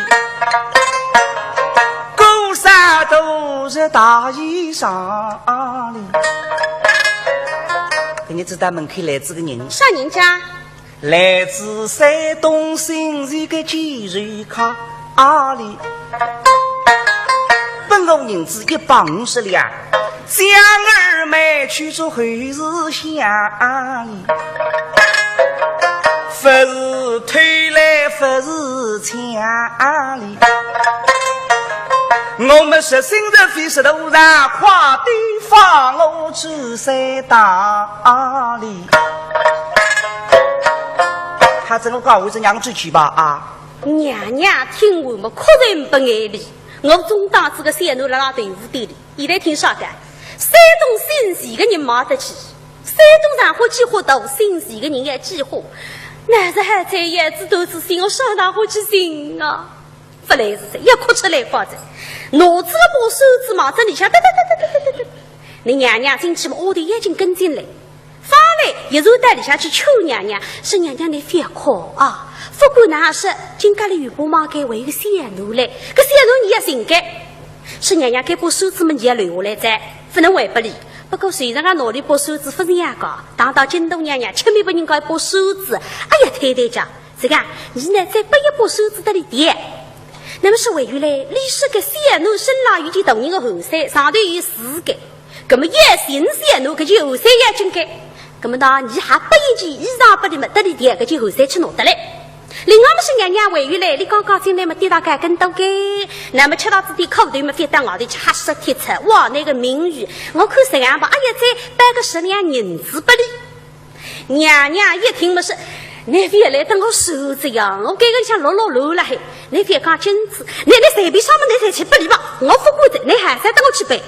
Speaker 4: 高山都是大衣裳里。你知道门口来自个人？
Speaker 5: 啥人家？
Speaker 4: 来自山东新市个金瑞卡里。本我银子150两，将儿买去做后事想，不是推来不是抢哩。我们是新人飞石头上，快点放我去山大里。他这个讲我这娘出去吧啊！
Speaker 5: 娘娘听我们，确认不爱理。我总当这个山路拉队伍队里，现在听啥的？山东姓氏的人没得去，山东上火起火头，姓氏的人也起火。那是还在叶子都是信我上大火去信啊！不来是谁？一哭出来发着，拿着把手指往这里下，哒哒哒哒哒哒哒。你娘娘进去嘛，我的眼睛跟进来。发来一手带里下去求娘娘，是娘娘你别哭啊！不管哪是，今家里有把马给为一个线路来，个线路你也心该。是娘娘给把手指们也留下来在，不能违不理。不过虽然俺脑里把手指不是样高，当到京东娘娘千万不人家把手指，哎呀太太讲，这个你呢再把一把手指得里点。那么是为原来历史个线路生拉有的动人的后山上头有4个，那么也新线路个就后山也真该。那么呢，你还不一件衣裳不里么得里点个就后山去拿得来。另外么是娘娘为原来你刚刚进来么跌到该跟到该，那么吃到自己口头么飞到外头去哈实贴出，哇那个名誉，我看这样吧，哎呀再摆个10两银子不里。娘娘一听么是。你别来等我手这样，我给个像落了嘿。你别讲金子，你随便上么你才去不理吧，我不管着，你还是等我去背。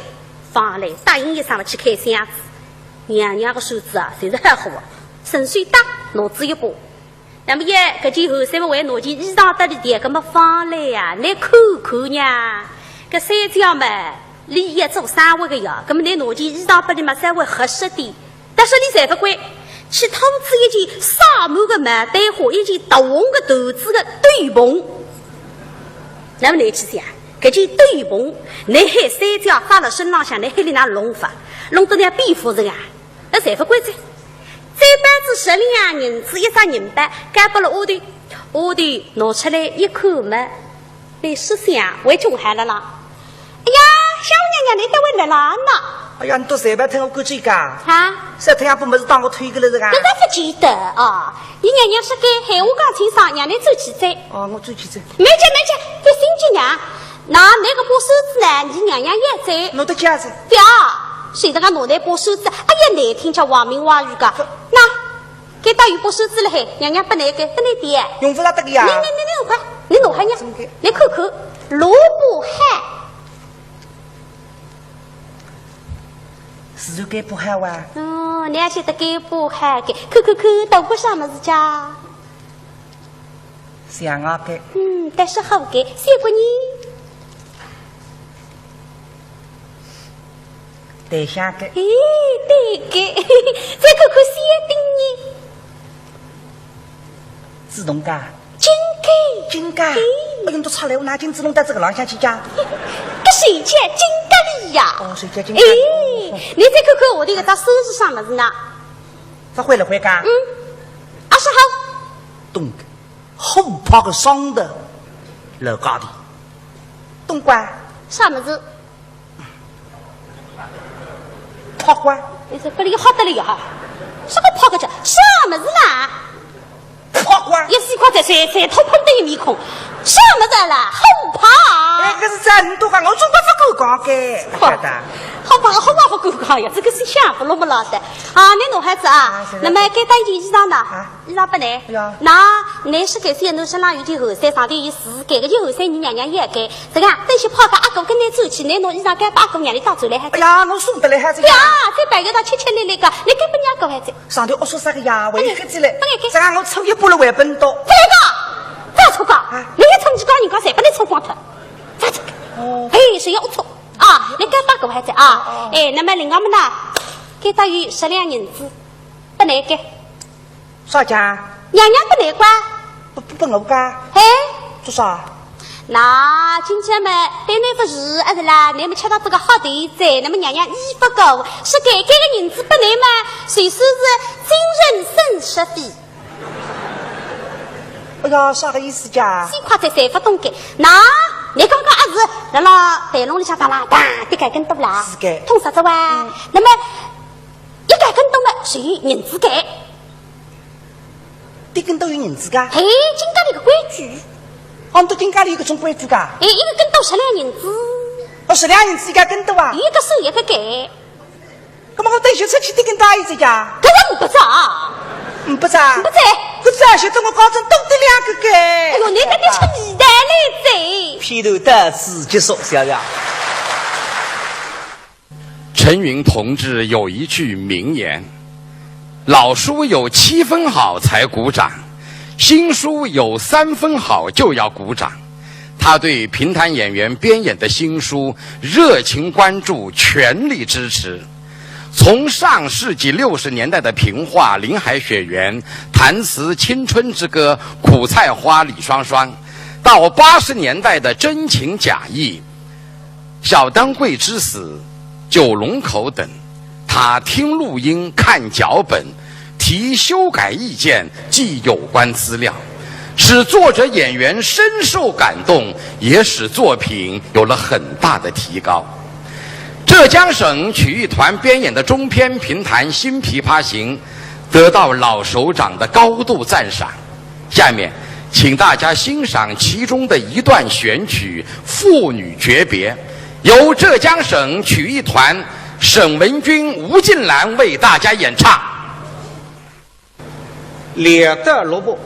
Speaker 5: 放来答应一声了去开箱子，娘娘的手指啊，谁是很好啊，深水大，脑子一把。那么也搿件后生么为拿件衣裳得里点，搿么放来呀，你看看呀，搿三角么里一做3位个呀，搿么你拿件衣裳得里嘛稍微合适点，但是你才不管。去偷吃一件沙漠的牡丹花，一件大红的豆子的对棚。那么你去想，这件对棚，你还3角发了身上向，你还里那弄法，弄得那比夫人啊，那谁不管这？这班子10两银子1张银板，干不了我的拿出来一看嘛，你是想为中喊了啦？哎呀，小娘娘你在为来啦呢？
Speaker 4: 哎呀，你都随便听我过去讲
Speaker 5: 啊！
Speaker 4: 这太阳不没事当我推个了这个？
Speaker 5: 那不记得啊！你娘娘是给喊我讲清爽，让你走起走。
Speaker 4: 哦，我走起走。
Speaker 5: 没见，这新姐娘，那个把手指呢？你娘娘也在。
Speaker 4: 弄得家子。
Speaker 5: 对啊，谁让俺拿那把手指？哎呀，难听叫话明话语噶。那给大鱼把手指了嘿，娘娘不那个，不那点。
Speaker 4: 用不了这个呀。
Speaker 5: 你快，你拿下呢？你看看，萝卜海。
Speaker 4: 是就该不好哇？
Speaker 5: 你还晓得该不好的？看，到过什么子家？
Speaker 4: 想啊该。
Speaker 5: 但是好的，谢过你。
Speaker 4: 对下个。
Speaker 5: 对个，再看看谢定你。
Speaker 4: 自动噶。
Speaker 5: 金噶。
Speaker 4: 哎呦，都差来我拿金自动到这个廊下去家。
Speaker 5: 这谁家金噶里呀？
Speaker 4: 哦，谁家金噶？
Speaker 5: 你再看看我的这个手指上么子呢？
Speaker 4: 他会了会干？20
Speaker 5: 号。
Speaker 4: 东个，后怕个伤的，老家的。东关。
Speaker 5: 啥么子？
Speaker 4: 泡关。
Speaker 5: 你这不里好得了呀？什么泡个这？啥么子啦？
Speaker 4: 泡关。
Speaker 5: 一时快在谁头碰的一面孔，啥么子啦？后怕。
Speaker 4: 哎，可是这很多话，我总不够讲给，晓得。
Speaker 5: 好吧，好吧，不够讲呀，这个是想不落不落的啊！你女孩子啊，那么该带一件衣裳呢？衣裳不来。那你是给些侬身上有件后衫，上头有4盖，个件后衫你娘娘也盖。这个等些泡个阿哥跟你走去，你拿衣裳该把阿哥让你带走来还？
Speaker 4: 哎呀，我送得来还子。
Speaker 5: 呀，再摆个到切切咧咧个，你该不娘哥还子？
Speaker 4: 上头我说啥个呀？为何子嘞？这样我抽一波了为本多。
Speaker 5: 不来个，咋抽光？你一抽你讲人家谁把你抽光脱？咋这个？哦。哎，谁要抽？啊，你该把狗还在啊？哎，那么另外么呢？给大约10两银子，不能给。
Speaker 4: 啥家？
Speaker 5: 娘娘不能管。
Speaker 4: 不我干。
Speaker 5: 哎，
Speaker 4: 做啥？
Speaker 5: 那今天嘛，对那个事还是啦，你们吃到这个好地子，那么娘娘衣不够，是给个银子不能嘛？谁说是今人生10费？
Speaker 4: 哎呀，啥个意思家？
Speaker 5: 最快才3不懂给，那你刚刚还是那么台龙里下把啦，哒，得改跟多啦，
Speaker 4: 是的
Speaker 5: 通啥子哇？那么一改跟多嘛，属于人资改。
Speaker 4: 这跟都有人子噶？
Speaker 5: 嘿，金家里个规矩，
Speaker 4: 俺们都金家里有个种规矩噶。
Speaker 5: 哎，一个跟多12人资，
Speaker 4: 我12人子一个跟多啊。
Speaker 5: 一个收一个改，
Speaker 4: 那么我等学出去得跟大一只呀？
Speaker 5: 搿个不咋，
Speaker 4: 不咋，
Speaker 5: 不咋。
Speaker 4: 可是啊，现在我高中都得2个改。
Speaker 5: 哎呦，你得吃米蛋来着。
Speaker 4: 披头得自己说，小呀。
Speaker 6: 陈云同志有一句名言：老书有7分好才鼓掌，新书有3分好就要鼓掌。他对评弹演员编演的新书热情关注，全力支持。从上世纪60年代的评话《林海雪原》，弹词《青春之歌》《苦菜花》李双双，到80年代的真情假意、小当归之死、九龙口等，他听录音、看脚本、提修改意见、记有关资料，使作者演员深受感动，也使作品有了很大的提高。浙江省曲艺团编演的中篇评弹《新琵琶行》得到老首长的高度赞赏。下面请大家欣赏其中的一段选曲《妇女诀别》，由浙江省曲艺团沈文君、吴静兰为大家演唱。
Speaker 4: 猎得萝卜，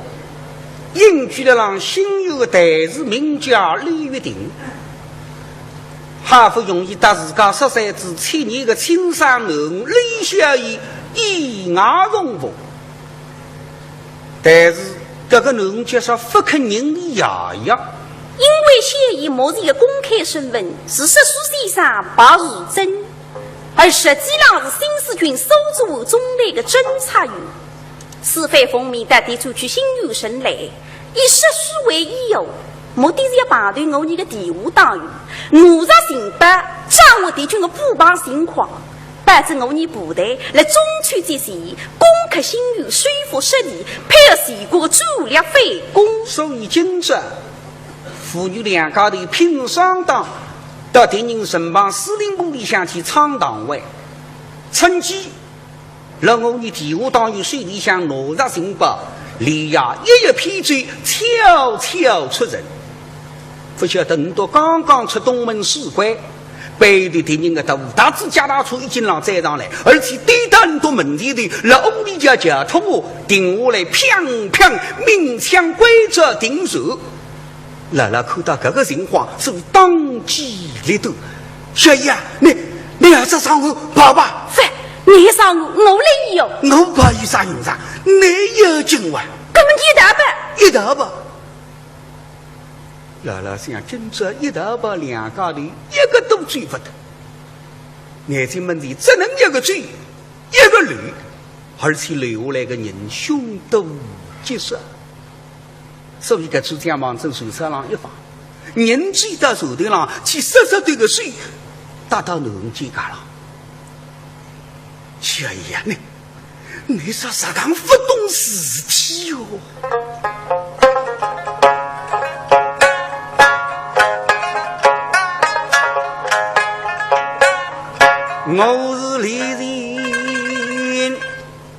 Speaker 4: 应举的让新有的代词名叫李玉定。哈佛容易打自家13至7年的青山人李小艺以外荣服，但是这个人就是不肯人牙牙。
Speaker 5: 因为谢意某是一个公开审问，事实书写上白如真，而实际上是新四军搜治部中的一个侦察员。此番奉命带提出去新有生来，以实书为理由，目的是要判断我们的敌伍党员努力行拔，掌握敌军的布防情况，帮助我们部队来中区这些攻克新有，说服失利，配合全国主力反攻。
Speaker 4: 所以今朝妇女两家的拼双党到敌人身旁司令部里向去闯党外，趁机让我们敌伍党员水里向挪入行拔，连夜一批追，悄悄出人。不晓得很多刚刚出东门使馆，背对敌人的大支加大处已经让载上来，而且对待很多问题的老李家交通定下来，砰砰鸣枪规则定手。姥姥看到这个情况，是当机立断。小姨啊，你要这上路跑吧？
Speaker 5: 是，你上路我来有，
Speaker 4: 我怕有啥用场？你有今晚，
Speaker 5: 根本一大半。
Speaker 4: 一大把。姥姥想，今朝一大把两家的，一个都追不得。眼睛们里只能一个追，一个留，而且留下来的人凶多吉少。所以，搿出将往正手册上一放，人追到手头上去，10对个水打到农间家了。小姨呀，你说啥刚不懂事体哟？我是丽人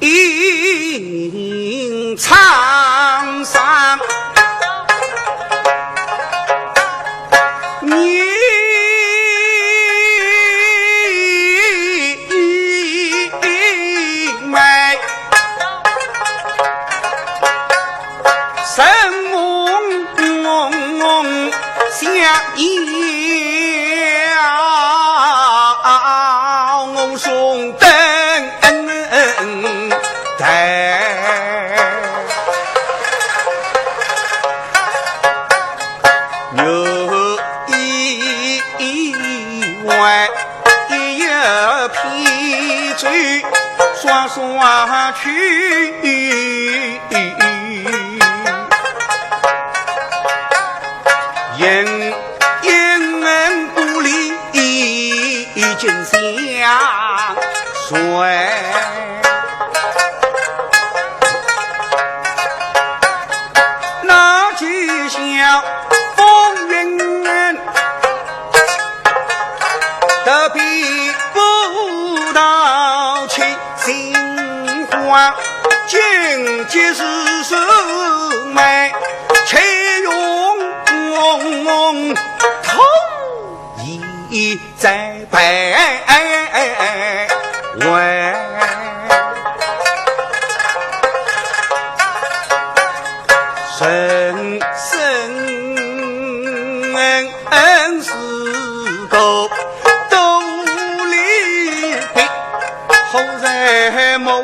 Speaker 4: in苍山，你买什么相依？兄弟有一碗一批醉双双去，因故里已经相随。那就像风云必不到情心花，经济是收买，且用头一在百万。生死够都离别，后在某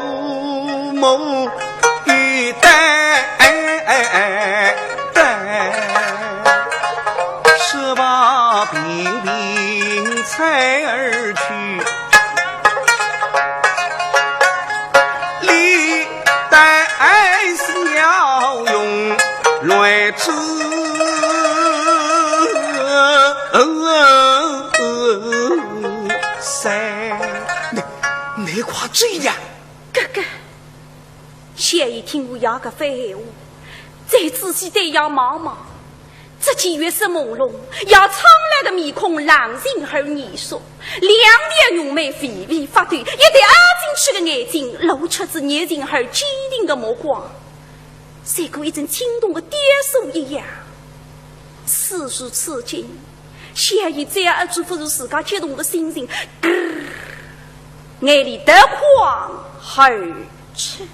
Speaker 4: 一代十八平平才而去，历代笑容来自你夸这样，
Speaker 5: 哥哥，前一天我要个废物，再仔细对要妈妈，这几月色朦胧，要苍来的面孔，狼性和泥说，两点容美肥肥发对，一对阿进去的眼睛，露出子眼睛和坚定的目光，像过一阵轻动的跌手一样。此时此景，想以这样而祝福着自家激动的心情，眼里得狂而去。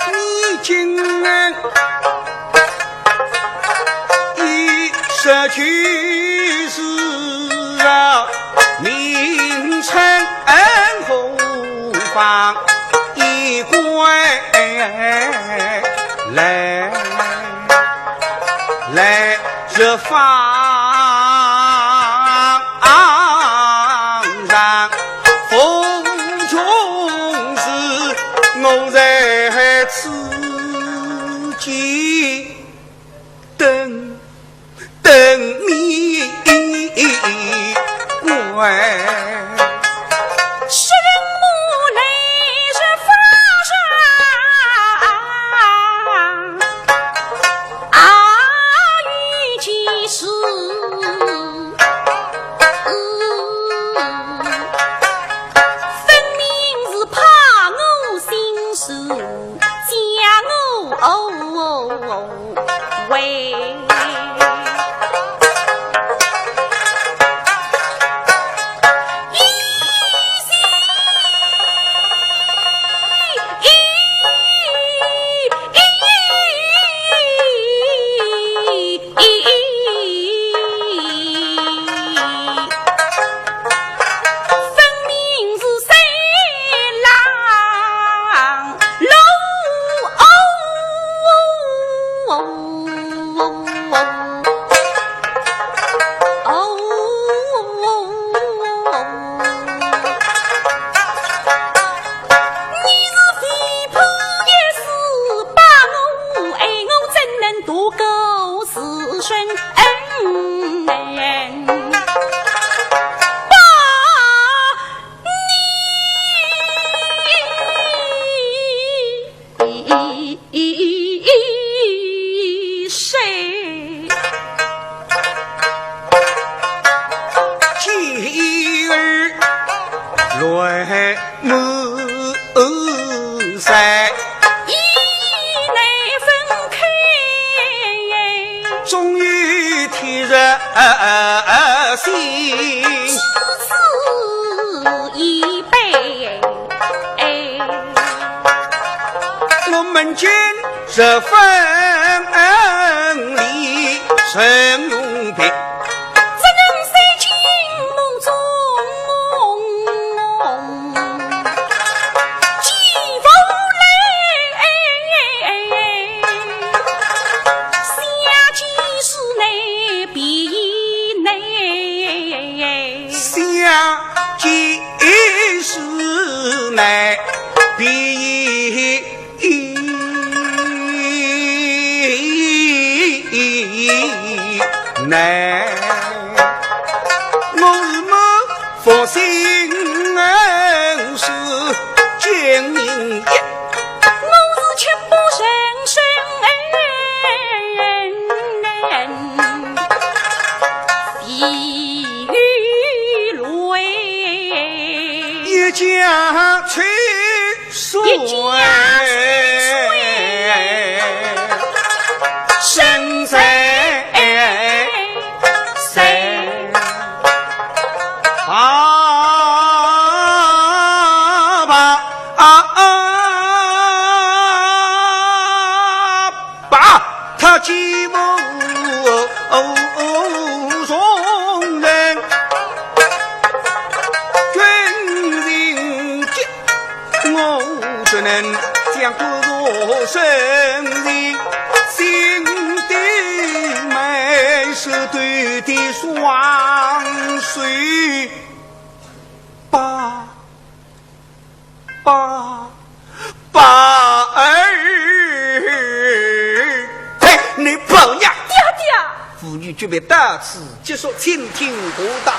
Speaker 4: 你今日一这就是名称后方一归来这方上风中是我在此间等你归。
Speaker 3: 是人母泪是发上与其事分明是怕我心事将我为
Speaker 4: 这分离神永别，
Speaker 3: 怎能塞进梦中几风雷下几时内必内
Speaker 4: 下几时内必来，我是么佛心是见明夜，
Speaker 3: 我是却不生生地狱泪，
Speaker 4: 一家去水，生在他寂寞中人，君临节，我只能将骨肉身人，心底埋是对的双水，把你跑呀！
Speaker 3: 爹爹，
Speaker 4: 妇女准备到此结束，请听我答。